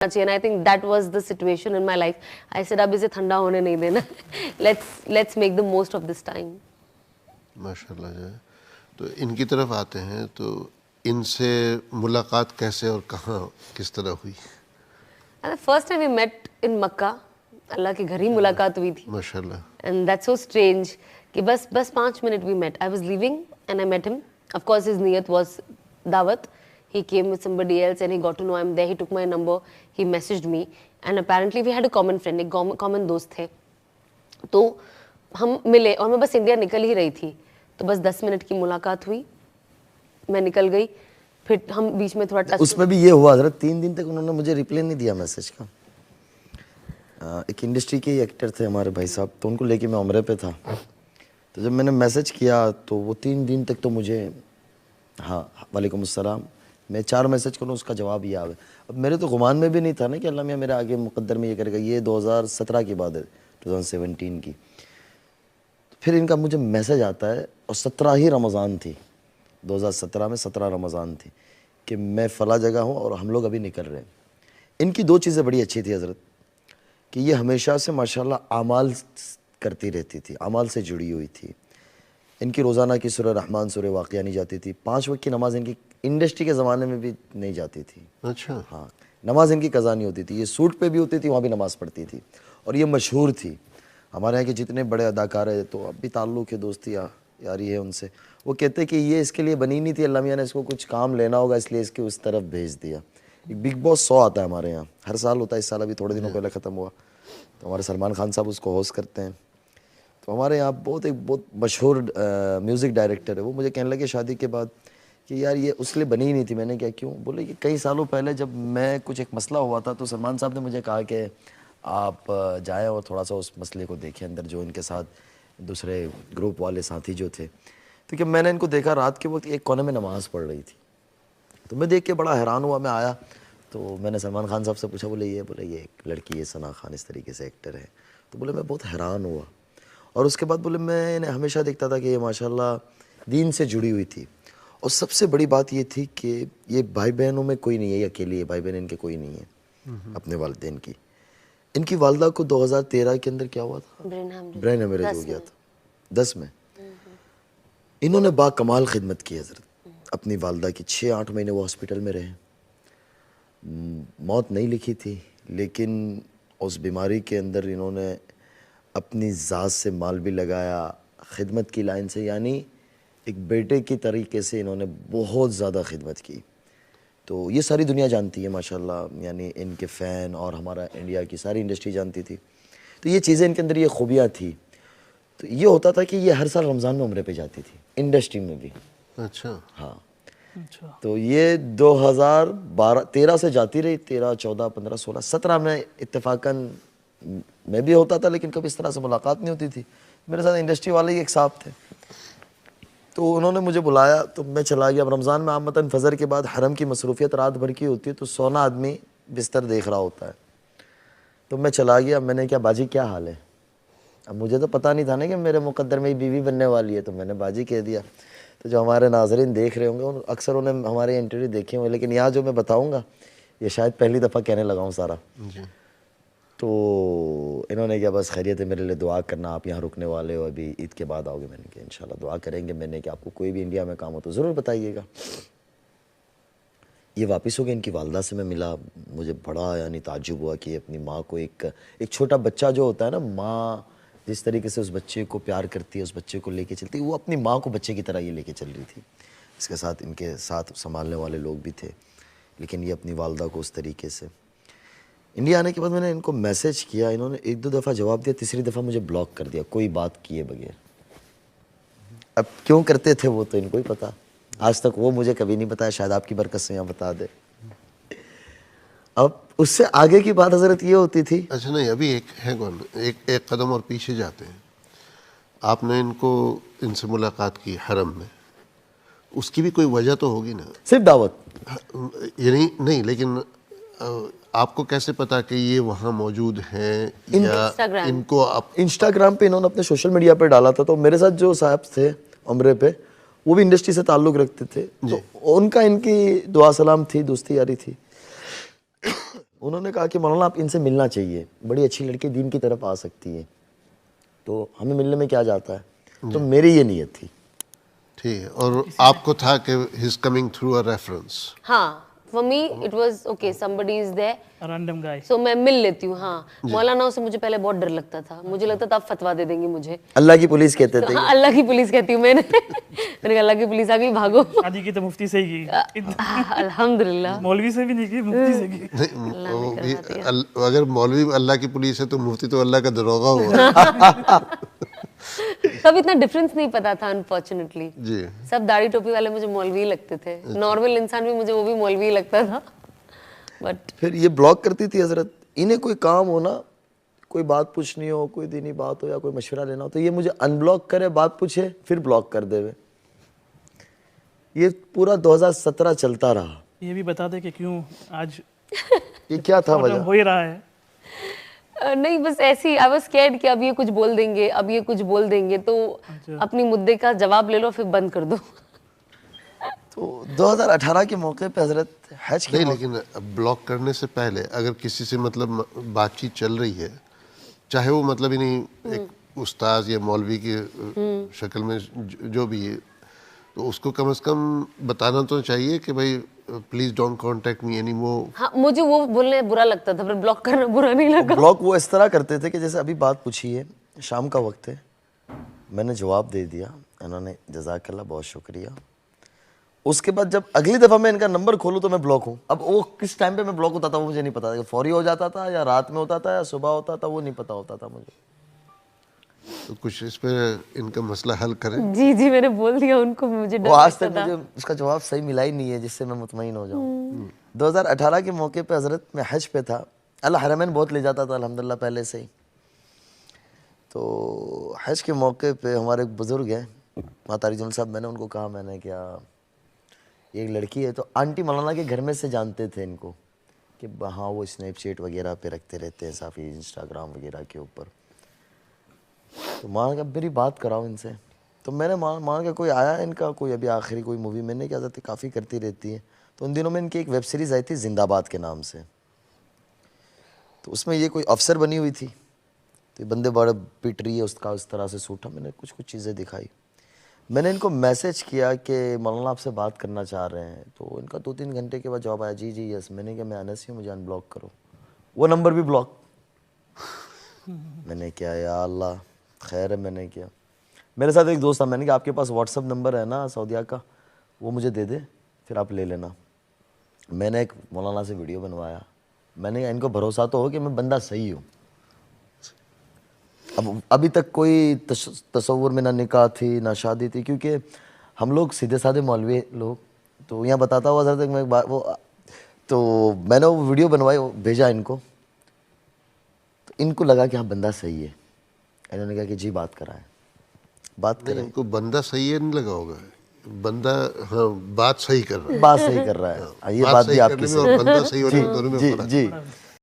and I think that was the situation in my life. I said अब इसे ठंडा होने नहीं देना. let's make the most of this time. माशाल्लाह जो है तो इनकी तरफ आते हैं तो इनसे मुलाकात कैसे और कहाँ किस तरह हुई? And the first time we met in Makkah, अल्लाह के घर ही मुलाकात हुई थी. माशाल्लाह. And that's so strange कि बस 5 minute we met. I was leaving and I met him. Of course his niyat was dawat. He came with somebody else and he got to know I'm there. He took my number. He messaged me and apparently we had a common friend. एक common दोस्त थे. तो हम मिले और मैं बस India निकल ही रही थी. तो बस 10 मिनट की मुलाकात हुई. मैं निकल गई. फिर हम बीच में थोड़ा टच. उसमें भी ये हुआ हज़रत 3 दिन तक उन्होंने मुझे रिप्लाई नहीं दिया मैसेज का. एक इंडस्ट्री के ही एक्टर थे हमारे भाई साहब, तो उनको लेके मैं उम्रे पे था. तो जब मैंने मैसेज किया तो वो 3 दिन तक तो मुझे हाँ वालेकुम अस्सलाम मैं 4 मैसेज करूँ उसका जवाब ये आवे. अब मेरे तो गुमान में भी नहीं था ना कि अल्लाह मियाँ मेरे आगे मुकद्दर में ये करेगा. ये 2017 की बात है, 2017 की. फिर इनका मुझे मैसेज आता है और 17 ही रमज़ान थी, 2017 में 17 रमज़ान थी कि मैं फ़ला जगह हूँ और हम लोग अभी निकल रहे हैं. इनकी 2 चीज़ें बड़ी अच्छी थी हज़रत कि ये हमेशा से माशाल्लाह आमाल करती रहती थी, आमाल से जुड़ी हुई थी. इनकी रोज़ाना की सूरह रहमान सूरह वाक़िया नहीं जाती थी. 5 वक्त की नमाज़ इनकी इंडस्ट्री के ज़माने में भी नहीं जाती थी. अच्छा. हाँ, नमाज़ इनकी कज़ा नहीं होती थी. ये सूट पे भी होती थी, वहाँ भी नमाज़ पढ़ती थी और ये मशहूर थी. हमारे यहाँ के जितने बड़े अदाकार हैं तो अब भी ताल्लुक़ है, दोस्ती यारी है उनसे. वो कहते कि ये इसके लिए बनी नहीं थी, अल्लाह मियाँ ने इसको कुछ काम लेना होगा इसलिए इसके उस तरफ भेज दिया. एक बिग बॉस 100 आता है हमारे यहाँ, हर साल होता है. इस साल अभी थोड़े दिनों पहले ख़त्म हुआ. तो हमारे सलमान खान साहब उसको होस्ट करते हैं. तो हमारे यहाँ बहुत मशहूर म्यूज़िक डायरेक्टर है. वो मुझे कहने लगे शादी के बाद कि यार ये उसके लिए बनी ही नहीं थी. मैंने क्या क्यों? बोले कि कई सालों पहले जब मैं कुछ एक मसला हुआ था तो सलमान साहब ने मुझे कहा कि आप जाएं और थोड़ा सा उस मसले को देखें अंदर जो इनके साथ दूसरे ग्रुप वाले साथी जो थे. तो कि मैंने इनको देखा रात के वक्त एक कोने में नमाज़ पढ़ रही थी. तो मैं देख के बड़ा हैरान हुआ. मैं आया तो मैंने सलमान खान साहब से पूछा, बोले ये एक लड़की है सना खान इस तरीके से एक्टर है. तो बोले मैं बहुत हैरान हुआ. और उसके बाद बोले मैंने हमेशा देखता था कि ये माशाल्लाह दीन से जुड़ी हुई थी. और सबसे बड़ी बात ये थी कि ये भाई बहनों में कोई नहीं है, ये अकेली है. भाई बहन इनके कोई नहीं है अपने वालिदैन की. इनकी वालदा को 2013 के अंदर क्या हुआ था? ब्रेन हेमरेज हो गया था 10 में. इन्होंने बाकमाल खिदमत की हज़रत अपनी वालदा की. 6-8 महीने वो हॉस्पिटल में रहे. मौत नहीं लिखी थी लेकिन उस बीमारी के अंदर इन्होंने अपनी ज़ात से माल भी लगाया खिदमत की लाइन से. यानी एक बेटे की तरीके से इन्होंने बहुत ज़्यादा खिदमत की. तो ये सारी दुनिया जानती है माशाल्लाह. यानी इनके फ़ैन और हमारा इंडिया की सारी इंडस्ट्री जानती थी. तो ये चीज़ें इनके अंदर ये खूबियाँ थी. तो ये होता था कि ये हर साल रमज़ान में उम्रे पे जाती थी इंडस्ट्री में भी. अच्छा. हाँ. अच्छा. तो ये 2013 से जाती रही. 13, 14, 15, 16, 17 में इत्तेफाकन मैं भी होता था लेकिन कभी इस तरह से मुलाकात नहीं होती थी. मेरे साथ इंडस्ट्री वाले ही एक साहब थे. तो उन्होंने मुझे बुलाया तो मैं चला गया. अब रमज़ान में आमतन फ़जर के बाद हरम की मसरूफ़ियत रात भर की होती है तो सोना आदमी बिस्तर देख रहा होता है. तो मैं चला गया. मैंने क्या बाजी क्या हाल है? अब मुझे तो पता नहीं था ना कि मेरे मुकद्दर में ही बीवी बनने वाली है. तो मैंने बाजी कह दिया. तो जो हमारे नाज़रीन देख रहे होंगे अक्सर उन्हें हमारे इंटरव्यू देखे होंगे लेकिन यहाँ जो मैं बताऊँगा ये शायद पहली दफ़ा कहने लगा हूँ सारा. तो इन्होंने क्या बस खैरियत है, मेरे लिए दुआ करना, आप यहाँ रुकने वाले हो, अभी ईद के बाद आओगे. मैंने कहा इंशाल्लाह दुआ करेंगे. मैंने कि आपको कोई भी इंडिया में काम हो तो ज़रूर बताइएगा. ये वापस हो गए. इनकी वालदा से मैं मिला. मुझे बड़ा यानी ताज्जुब हुआ कि अपनी माँ को एक छोटा बच्चा जो होता है ना, माँ जिस तरीके से उस बच्चे को प्यार करती है, उस बच्चे को लेके चलती है, वो अपनी माँ को बच्चे की तरह ये लेके चल रही थी. इसके साथ इनके साथ संभालने वाले लोग भी थे लेकिन ये अपनी वालदा को उस तरीके से. इंडिया आने के बाद मैंने इनको मैसेज किया. इन्होंने 1-2 दफ़ा जवाब दिया. तीसरी दफ़ा मुझे ब्लॉक कर दिया कोई बात किए बगैर. अब क्यों करते थे वो तो इनको ही पता. आज तक वो मुझे कभी नहीं बताया. शायद आपकी बरकत से यहाँ बता दे. अब उससे आगे की बात हज़रत ये होती थी. अच्छा नहीं अभी एक है कौन एक कदम और पीछे जाते हैं. आपने इनसे मुलाकात की हरम में. उसकी भी कोई वजह तो होगी ना? सिर्फ दावत ये नहीं लेकिन आपको कैसे पता कि ये वहाँ मौजूद हैं या इनको आप इंस्टाग्राम पे इन्होंने अपने सोशल मीडिया पे डाला था. तो मेरे साथ जो साहब थे उम्रे पे वो भी इंडस्ट्री से ताल्लुक़ रखते थे. तो उनका इनकी दुआ सलाम थी, दोस्ती यारी थी. उन्होंने कहा कि मौलाना आप इनसे मिलना चाहिए, बड़ी अच्छी लड़की दीन की तरफ आ सकती है, तो हमें मिलने में क्या जाता है। तो मेरी ये नीयत थी। ठीक है, और आपको था कि he is coming through a reference. हाँ, for me it was okay, somebody is there, random guy. so मैं मिल लेती हूँ। हाँ, मौलाना से मुझे पहले बहुत डर लगता था, मुझे लगता था आप फतवा दे देंगी मुझे। अल्लाह की पुलिस कहते थे। हाँ, अल्लाह की पुलिस कहती हूँ मैंने। मैंने कहा अल्लाह की पुलिस आ गई, भागो। शादी की तो मुफ्ती से ही की, अल्हम्दुलिल्लाह। मौलवी से भी नहीं की, मुफ्ती से की। नहीं, वो भी अगर मौलवी अल्लाह की पुलिस है तो मुफ्ती तो अल्लाह का दरोगा हुआ। तब इतना डिफरेंस नहीं पता था अनफॉर्चुनेटली। जी, सब दाढ़ी टोपी वाले मुझे मौलवी लगते थे, नॉर्मल इंसान भी मुझे वो भी मौलवी लगता था। बट फिर ये ब्लॉक करती थी हजरत, इन्हें कोई काम हो ना, कोई बात पूछनी हो, कोई दीनी बात हो या कोई मशवरा लेना हो, तो ये मुझे अनब्लॉक करे, बात पूछे, फिर ब्लॉक कर देवे। ये पूरा 2017 चलता रहा। ये भी बता दे कि क्यों आज ये क्या था प्रॉब्लम वजह? हो ही रहा है। नहीं, बस ऐसे ही आई वाज स्कैर्ड कि अब ये कुछ बोल देंगे, अब ये कुछ बोल देंगे, तो अपनी मुद्दे का जवाब ले लो फिर बंद कर दो। तो 2018 के मौके पे हजरत हज के नहीं, लेकिन ब्लॉक करने से पहले अगर किसी से मतलब बातचीत चल रही है, चाहे वो मतलब ही नहीं एक उस्ताद या मौलवी की शक्ल में जो भी है, तो उसको कम से कम बताना तो चाहिए कि भाई please don't contact me any more. हाँ, मुझे वो बोलने बुरा लगता था, पर ब्लॉक करना बुरा नहीं लगा। ब्लॉक वो इस तरह करते थे कि जैसे अभी बात पूछी है, शाम का वक्त है, मैंने जवाब दे दिया, इन्होंने जज़ाकल्लाह बहुत शुक्रिया। उसके बाद जब अगली दफ़ा मैं इनका नंबर खोलूँ तो मैं ब्लॉक हूँ। अब वो किस टाइम पे मैं ब्लॉक होता था वो मुझे नहीं पता था, फौरी हो जाता था या रात में होता था या सुबह होता था, वो नहीं पता होता था मुझे। तो कुछ इस पे इनका मसला हल करें। जी जी, मैंने बोल दिया उनको, मुझे डर वो आज लगता तक था। मुझे उसका जवाब सही मिला ही नहीं है जिससे मैं मुतमईन हो जाऊँ। 2018 के मौके पे हजरत मैं हज पे था, अल्लाह हरमैन बहुत ले जाता था अल्हम्दुलिल्लाह पहले से ही। तो हज के मौके पे हमारे एक बुज़ुर्ग हैं माता रिजवान साहब, मैंने उनको कहा, मैंने क्या एक लड़की है, तो आंटी मौलाना के घर में से जानते थे इनको कि हाँ वो स्नैपचैट वगैरह पे रखते रहते हैं, साफी इंस्टाग्राम वगैरह के ऊपर। तो माँ का मेरी बात कराओ इनसे। तो मैंने माँ का कोई आया इनका कोई अभी आखिरी कोई मूवी, मैंने क्या जाती काफ़ी करती रहती है, तो उन दिनों में इनकी एक वेब सीरीज़ आई थी जिंदाबाद के नाम से, तो उसमें ये कोई अफसर बनी हुई थी, तो ये बंदे बड़े पिट रही है, उसका उस तरह से सूठा। मैंने कुछ चीज़ें दिखाई, मैंने इनको मैसेज किया कि मौलाना आपसे बात करना चाह रहे हैं, तो इनका 2-3 घंटे के बाद जवाब आया, जी जी यस। मैंने कहा मैं अनस हूँ, मुझे अनब्लॉक करो। वो नंबर भी ब्लॉक। मैंने क्या या अल्लाह खैर है, मैंने किया। मेरे साथ एक दोस्त था, मैंने कहा आपके पास व्हाट्सअप नंबर है ना सऊदीया का, वो मुझे दे दे, फिर आप ले लेना। मैंने एक मौलाना से वीडियो बनवाया, मैंने इनको भरोसा तो हो कि मैं बंदा सही हूँ। अब अभी तक कोई तसव्वुर में ना निकाह थी ना शादी थी, क्योंकि हम लोग सीधे साधे मौलवी लोग। तो यहाँ बताता हुआ सर मैं तो मैंने वो वीडियो बनवाई, भेजा इनको, तो इनको लगा कि हाँ बंदा सही है। इन्होंने कहा कि जी बात कराएं, बात नहीं, करें। इनको बंदा सही है नहीं लगा होगा, बंदा हाँ बात सही कर रहा है। बात सही कर रहा है, ये बात बात सही भी आपकी करने में सही। और बंदा सही होने में दोनों में जी फर्क है। जी